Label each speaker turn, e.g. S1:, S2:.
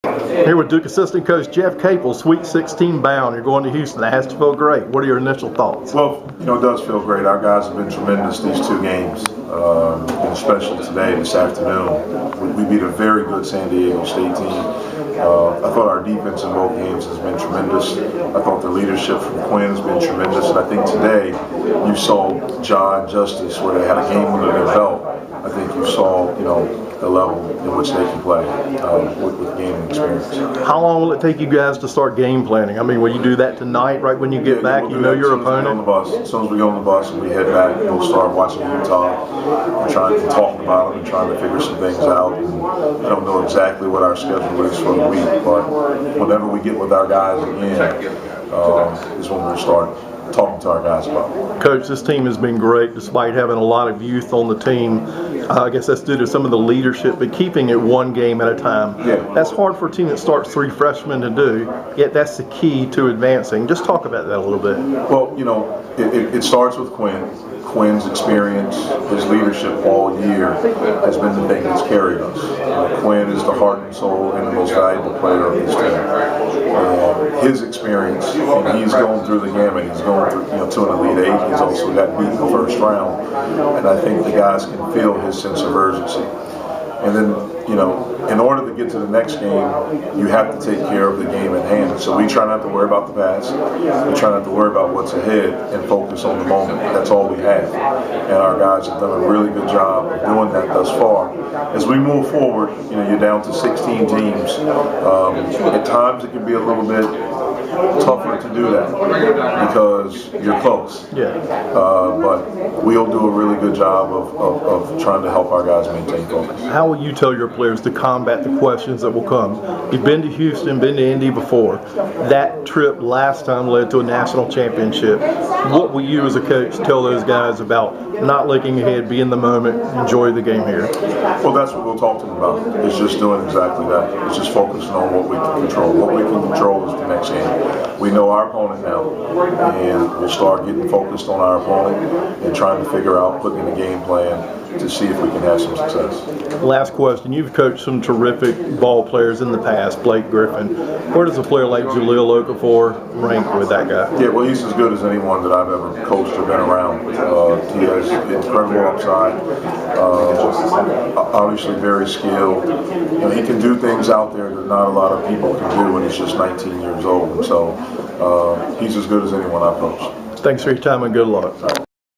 S1: Here with Duke assistant coach Jeff Capel, Sweet 16 bound. You're going to Houston. That has to feel great. What are your initial thoughts?
S2: Well, it does feel great. Our guys have been tremendous these two games, and especially today, this afternoon. We beat a very good San Diego State team. I thought our defense in both games has been tremendous. I thought the leadership from Quinn has been tremendous. And I think today you saw John Justice, where they had a game under their belt. I think you saw, the level in which they can play with gaming experience.
S1: How long will it take you guys to start game planning? I mean, will you do that tonight, right when you get back?
S2: We'll
S1: you know your opponent?
S2: As soon as we get on the bus and we head back, we'll start watching Utah and trying to talk about them and trying to figure some things out. And I don't know exactly what our schedule is for the week, but whenever we get with our guys again, is when we'll start talking to our guys about it.
S1: Coach, this team has been great despite having a lot of youth on the team. I guess that's due to some of the leadership, but keeping it one game at a time.
S2: Yeah.
S1: That's hard for a team that starts 3 freshmen to do, yet that's the key to advancing. Just talk about that a little bit.
S2: Well, it starts with Quinn. Quinn's experience, his leadership all year has been the thing that's carried us. Quinn is the heart and soul and the most valuable player of this team. His experience, he's going through the gamut. He's going through, to an Elite Eight. He's also got beat in the first round, and I think the guys can feel his sense of urgency. And then, in order to get to the next game, you have to take care of the game at hand. So we try not to worry about the past. We try not to worry about what's ahead and focus on the moment. That's all we have. And our guys have done a really good job of doing that thus far. As we move forward, you're down to 16 teams. At times it can be a little bit tougher to do that because you're close.
S1: Yeah.
S2: But we'll do a really good job of trying to help our guys maintain focus.
S1: How will you tell your players to combat the questions that will come? You've been to Houston, been to Indy before. That trip last time led to a national championship. What will you as a coach tell those guys about not looking ahead, be in the moment, enjoy the game here?
S2: Well, that's what we'll talk to them about. It's just doing exactly that. It's just focusing on what we can control. What we can control is the next game. We know our opponent now, and we'll start getting focused on our opponent and trying to figure out, putting in a game plan to see if we can have some success.
S1: Last question. You've coached some terrific ball players in the past, Blake Griffin. Where does a player like Jaleel Okafor rank with that guy?
S2: Yeah, well, he's as good as anyone that I've ever coached or been around. He has incredible upside. Obviously very skilled. He can do things out there that not a lot of people can do when he's just 19 years old. And so he's as good as anyone I've coached.
S1: Thanks for your time and good luck.